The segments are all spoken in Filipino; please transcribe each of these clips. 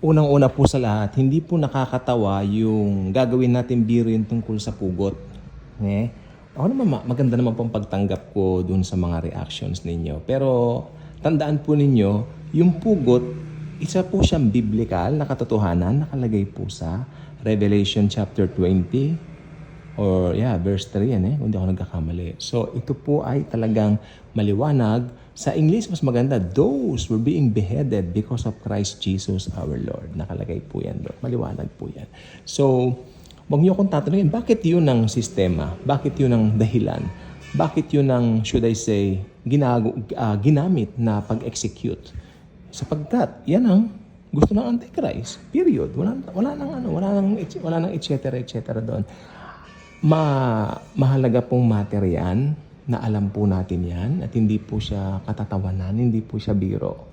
Unang-una po sa lahat, hindi po nakakatawa yung gagawin natin biro yung tungkol sa pugot. Ako naman, maganda naman pong pagtanggap ko dun sa mga reactions ninyo. Pero tandaan po ninyo, yung pugot, isa po siyang biblical na katotohanan, nakalagay po sa Revelation chapter 20, or verse 3 yan kung di ako nagkakamali. So ito po ay talagang maliwanag. Sa English, mas maganda, those were being beheaded because of Christ Jesus our Lord. Nakalagay po yan doon. Maliwanag po yan. So, wag niyo akong tatanungin, bakit yun ang sistema? Bakit yun ang dahilan? Bakit yun ang, should I say, ginamit na pag-execute? Sapagkat, yan ang gusto ng Antichrist. Period. Wala nang et cetera doon. Mahalaga pong matter yan, na alam po natin yan at hindi po siya katatawanan, hindi po siya biro.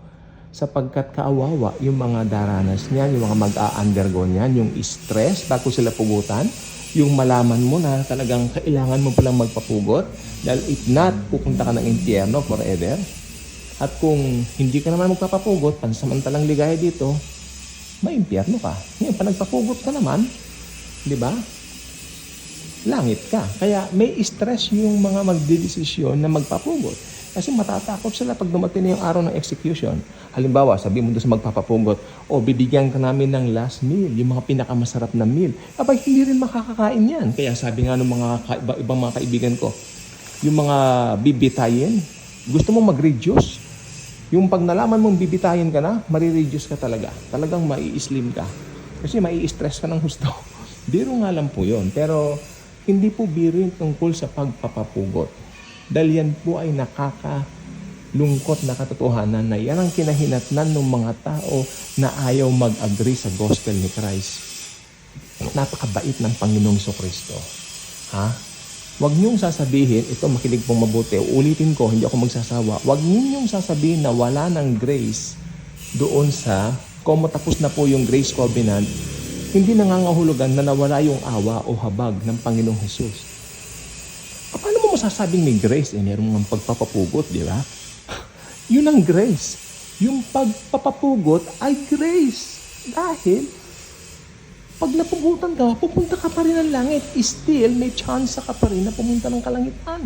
Sapagkat kaawawa yung mga daranas niyan, yung mga mag-a-undergo niyan, yung stress bago sila pugutan, yung malaman mo na talagang kailangan mo palang magpapugot dahil if not, pupunta ka ng impyerno forever. At kung hindi ka naman magpapapugot, pansamantalang ligaya dito, may impyerno ka. Ngayon, pa nagpapugot ka naman, di ba? Langit ka. Kaya may stress yung mga magdedesisyon na magpapugot. Kasi matatakot sila pag dumating na yung araw ng execution. Halimbawa, sabi mo doon sa magpapapugot, bibigyan ka namin ng last meal, yung mga pinakamasarap na meal. Abay, hindi rin makakakain yan. Kaya sabi nga ng mga ibang mga kaibigan ko, yung mga bibitayin, gusto mong mag-reduce. Yung pag nalaman mong bibitayin ka na, marireduce ka talaga. Talagang mai-slim ka. Kasi mai-stress ka ng gusto. Biro nga lang po yun. Pero hindi po biro yung tungkol sa pagpapapugot. Dahil yan po ay nakakalungkot na katotohanan na yan ang kinahinatnan ng mga tao na ayaw mag-agree sa gospel ni Christ. Napakabait ng Panginoong Kristo. Huwag niyong sasabihin, ito makinig pong mabuti, ulitin ko, hindi ako magsasawa. Huwag niyong sasabihin na wala ng grace doon sa, kung matapos na po yung grace covenant, hindi nangangahulugan na nawala yung awa o habag ng Panginoong Hesus. Paano mo masasabing may grace? Meron ng pagpapapugot, di ba? Yun ang grace. Yung pagpapapugot ay grace. Dahil, pag napugutan ka, pupunta ka pa rin ng langit. Still, may chance ka pa rin na pumunta ng kalangitan.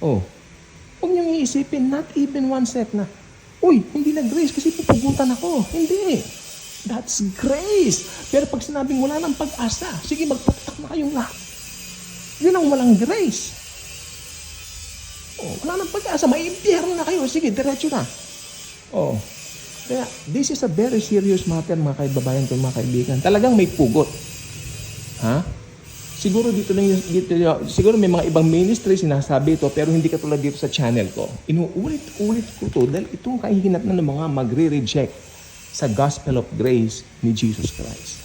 Huwag niyong iisipin, not even one step na, hindi na grace kasi pupugutan ako. Hindi. That's grace. Pero pag sinabing wala ng pag-asa, sige, magpatak na kayong lahat. Yun ang walang grace. Wala ng pag-asa, may impyerno na kayo. Sige, diretso na. Kaya, this is a very serious matter, mga kaibabayan ko, mga kaibigan. Talagang may pugot. Siguro siguro may mga ibang ministry sinasabi ito, pero hindi katulad dito sa channel ko. Inuulit-ulit ko ito dahil itong kahihinatnan ng mga magre-reject sa gospel of grace ni Jesus Christ.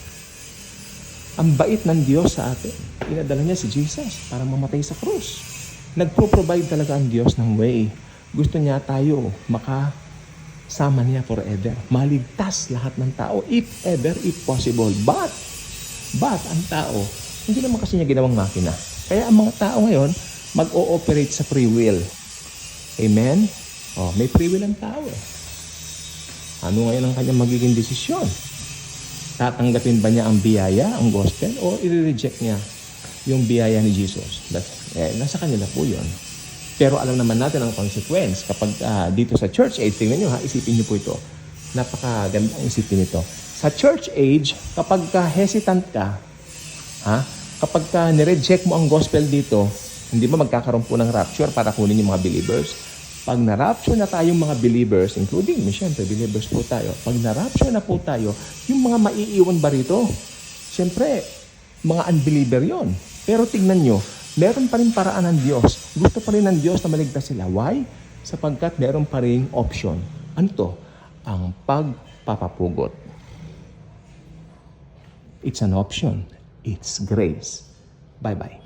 Ang bait ng Diyos sa atin. Inadala niya si Jesus para mamatay sa krus. Nagpo-provide talaga ang Diyos ng way. Gusto niya tayo makasama niya forever. Maligtas lahat ng tao, if ever, if possible. But ang tao, hindi naman kasi niya ginawang makina. Kaya ang mga tao ngayon, mag-ooperate sa free will. Amen? May free will ang tao Ano ngayon ang kanyang magiging desisyon? Tatanggapin ba niya ang biyaya, ang gospel, o i-reject niya yung biyaya ni Jesus? Nasa kanila po yun. Pero alam naman natin ang consequence. Kapag dito sa church age, tingnan nyo isipin nyo po ito. Napakaganda ang isipin nito. Sa church age, kapag hesitant ka, kapag nireject mo ang gospel dito, hindi ba magkakaroon po ng rapture para kunin yung mga believers? Pag na-rapture na tayong mga believers, including, siyempre, believers po tayo. Pag na-rapture na po tayo, yung mga maiiwan ba rito? Siyempre, mga unbeliever yon. Pero tignan nyo, meron pa rin paraan ng Diyos. Gusto pa rin ng Diyos na maligtas sila. Why? Sapagkat meron pa rin option. Ano to? Ang pagpapapugot. It's an option. It's grace. Bye-bye.